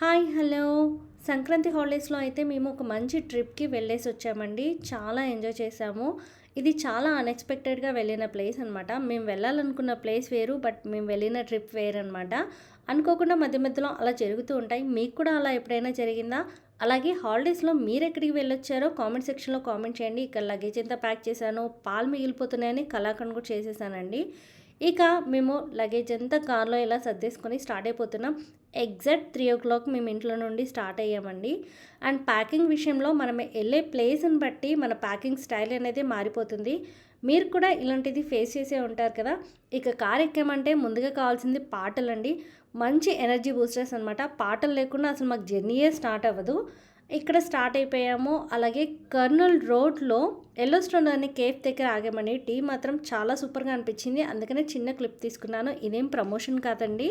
Hi hello Sankranti హాలిడేస్లో అయితే మేము ఒక మంచి ట్రిప్కి వెళ్ళేసి వచ్చామండి. చాలా ఎంజాయ్ చేసాము. ఇది చాలా అన్ఎక్స్పెక్టెడ్గా వెళ్ళిన ప్లేస్ అనమాట. మేము వెళ్ళాలనుకున్న ప్లేస్ వేరు, బట్ మేము వెళ్ళిన ట్రిప్ వేరు అనమాట. అనుకోకుండా మధ్య మధ్యలో అలా జరుగుతూ ఉంటాయి. మీకు కూడా అలా ఎప్పుడైనా జరిగిందా? అలాగే హాలిడేస్లో మీరు ఎక్కడికి వెళ్ళొచ్చారో కామెంట్ సెక్షన్లో కామెంట్ చేయండి. ఇక్కడ లగేజ్ ఎంత ప్యాక్ చేశాను, పాలు మిగిలిపోతున్నాయని కలాకండ్ కూడా చేసేసానండి. ఇక మేము లగేజ్ అంతా కార్లో ఇలా సర్దేసుకొని స్టార్ట్ అయిపోతున్నాం. ఎగ్జాక్ట్ 3 మేము ఇంట్లో నుండి స్టార్ట్ అయ్యామండి. అండ్ ప్యాకింగ్ విషయంలో మనం వెళ్ళే ప్లేస్ని బట్టి మన ప్యాకింగ్ స్టైల్ అనేది మారిపోతుంది. మీరు కూడా ఇలాంటిది ఫేస్ చేసే ఉంటారు కదా. ఇక కార్ ఎక్కామంటే ముందుగా కావాల్సింది పాటలండి. మంచి ఎనర్జీ బూస్టర్స్ అనమాట. పాటలు లేకుండా అసలు మాకు జర్నీయే స్టార్ట్ అవ్వదు. ఇక్కడ స్టార్ట్ అయిపోయాము. అలాగే కర్నూల్ రోడ్లో ఎల్లోస్టోన్ అనే కేఫ్ దగ్గర ఆగామండి. టీ మాత్రం చాలా సూపర్గా అనిపించింది. అందుకనే చిన్న క్లిప్ తీసుకున్నాను. ఇదేం ప్రమోషన్ కాదండి.